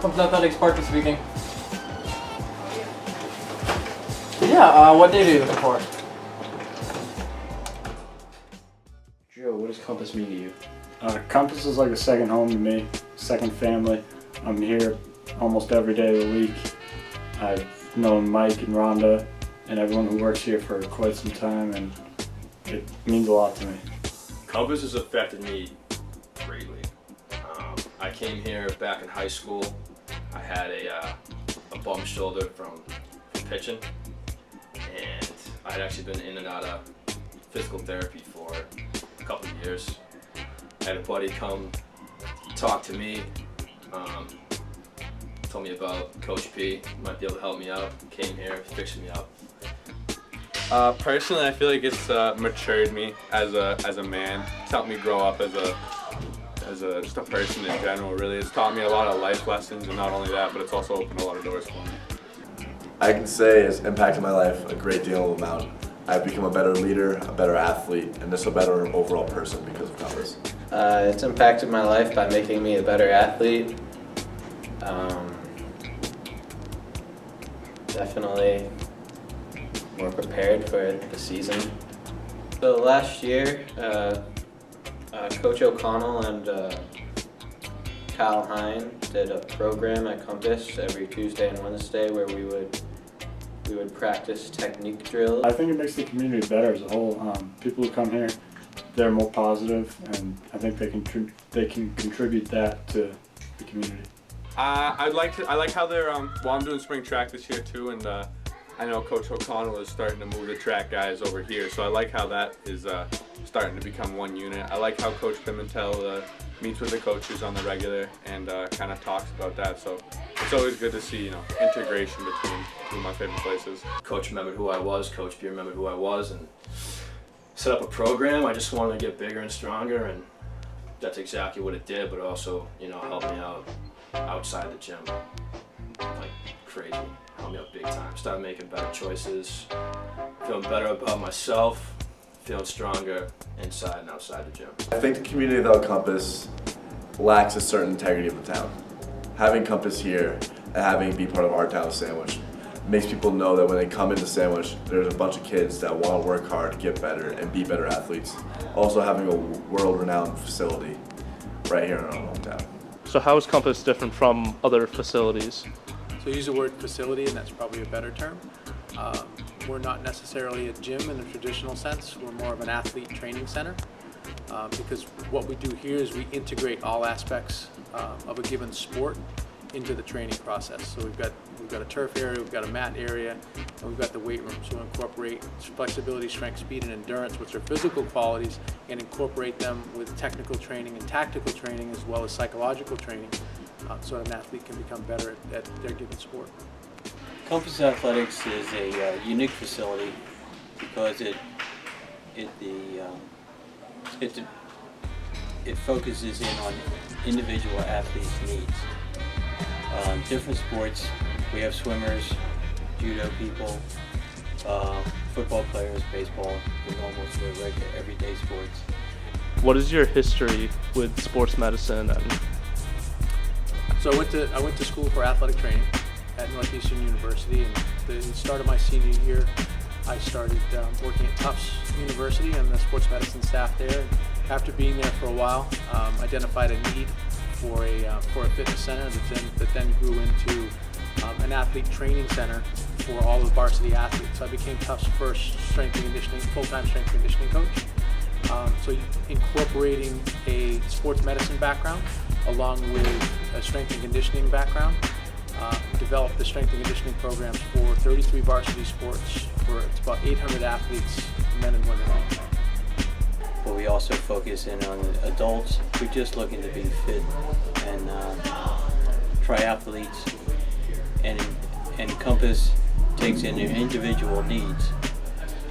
Compass Athletics, Parker speaking. Yeah, what date are you looking for? Joe, what does Compass mean to you? Compass is like a second home to me, second family. I'm here almost every day of the week. I've known Mike and Rhonda and everyone who works here for quite some time, and it means a lot to me. Compass has affected me greatly. I came here back in high school. I had a bum shoulder from pitching, and I had actually been in and out of physical therapy for a couple of years. I had a buddy come talk to me, told me about Coach P, might be able to help me out, came here, fixed me up. Personally, I feel like it's matured me as a man. It's helped me grow up as just a person in general. Really, it's taught me a lot of life lessons, and not only that, but it's also opened a lot of doors for me. I can say it's impacted my life a great deal amount. I've become a better leader, a better athlete, and just a better overall person because of Compass. It's impacted my life by making me a better athlete. Definitely more prepared for the season. So last year, Coach O'Connell and Kyle Hine did a program at Compass every Tuesday and Wednesday where we would practice technique drills. I think it makes the community better as a whole. People who come here, they're more positive, and I think they can contribute that to the community. I like how they're I'm doing spring track this year too, and I know Coach O'Connell is starting to move the track guys over here, so I like how that is starting to become one unit. I like how Coach Pimentel meets with the coaches on the regular and kind of talks about that. So it's always good to see, integration between two of my favorite places. Coach remembered who I was, Coach P remembered who I was, and set up a program. I just wanted to get bigger and stronger, and that's exactly what it did, but also, helped me out outside the gym like crazy. Helped me out big time. Started making better choices, feeling better about myself, feeling stronger inside and outside the gym. I think the community without Compass lacks a certain integrity of the town. Having Compass here and having it be part of our town Sandwich makes people know that when they come into Sandwich, there's a bunch of kids that want to work hard, get better, and be better athletes. Also having a world-renowned facility right here in our hometown. So how is Compass different from other facilities? So use the word facility, and that's probably a better term. We're not necessarily a gym in the traditional sense. We're more of an athlete training center because what we do here is we integrate all aspects of a given sport into the training process. So we've got a turf area, we've got a mat area, and we've got the weight room. So we incorporate flexibility, strength, speed, and endurance, which are physical qualities, and incorporate them with technical training and tactical training as well as psychological training. So an athlete can become better at their given sport. Compass Athletics is a unique facility because it focuses in on individual athletes' needs. Different sports, we have swimmers, judo people, football players, baseball, the normal sort of regular everyday sports. What is your history with sports medicine? So I went to school for athletic training at Northeastern University, and the start of my senior year, I started working at Tufts University and the sports medicine staff there. And after being there for a while, identified a need for a fitness center that then grew into an athlete training center for all of the varsity athletes. So I became Tufts' first full-time strength and conditioning coach. So incorporating a sports medicine background along with a strength and conditioning background, developed the strength and conditioning programs for 33 varsity sports for it's about 800 athletes, men and women. But we also focus in on adults who are just looking to be fit and triathletes, and Compass takes in their individual needs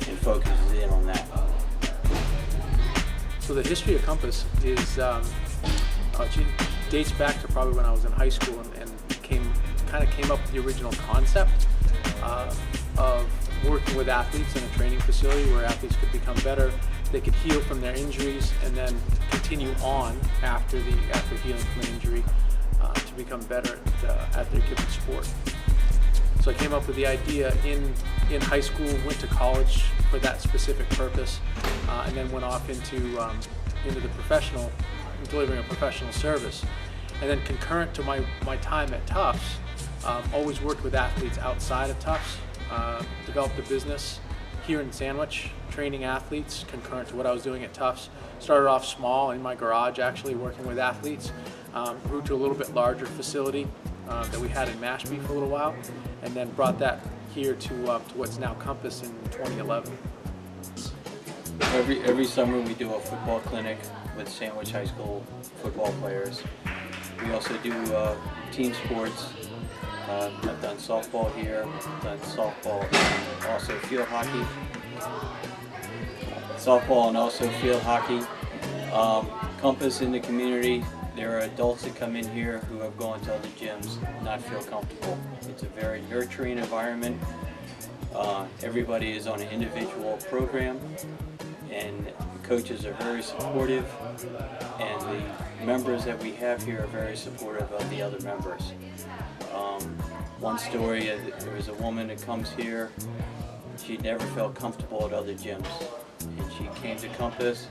and focuses in on that. So the history of Compass is dates back to probably when I was in high school and came up with the original concept of working with athletes in a training facility where athletes could become better, they could heal from their injuries, and then continue on after healing from an injury to become better at their given sport. So I came up with the idea in high school, went to college for that specific purpose, and then went off into the professional, delivering a professional service. And then concurrent to my time at Tufts, always worked with athletes outside of Tufts, developed a business here in Sandwich, training athletes concurrent to what I was doing at Tufts. Started off small in my garage, actually working with athletes, grew to a little bit larger facility that we had in Mashpee for a little while, and then brought that here to what's now Compass in 2011. Every summer we do a football clinic with Sandwich High School football players. We also do team sports. I've done softball here, done softball and also field hockey. Softball and also field hockey. Compass in the community, there are adults that come in here who have gone to other gyms and not feel comfortable. It's a very nurturing environment. Everybody is on an individual program, and the coaches are very supportive, and the members that we have here are very supportive of the other members. One story, there was a woman that comes here, she never felt comfortable at other gyms, and she came to Compass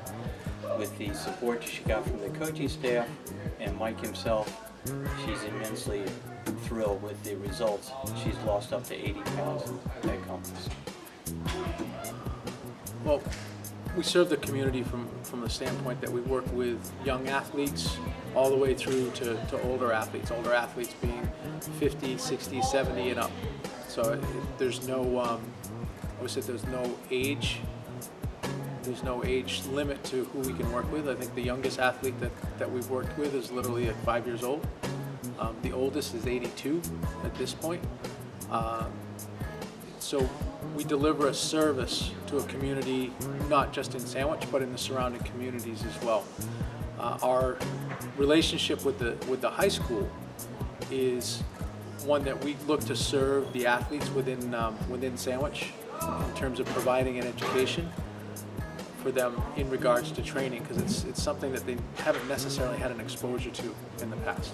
with the support she got from the coaching staff and Mike himself. She's immensely thrilled with the results. She's lost up to 80 pounds at Compass. Well, we serve the community from the standpoint that we work with young athletes all the way through to older athletes being 50, 60, 70 and up. So there's no, I would say there's no age limit to who we can work with. I think the youngest athlete that we've worked with is literally at 5 years old. The oldest is 82 at this point. So we deliver a service to a community, not just in Sandwich, but in the surrounding communities as well. Our relationship with the high school is one that we look to serve the athletes within Sandwich in terms of providing an education for them in regards to training, because it's something that they haven't necessarily had an exposure to in the past.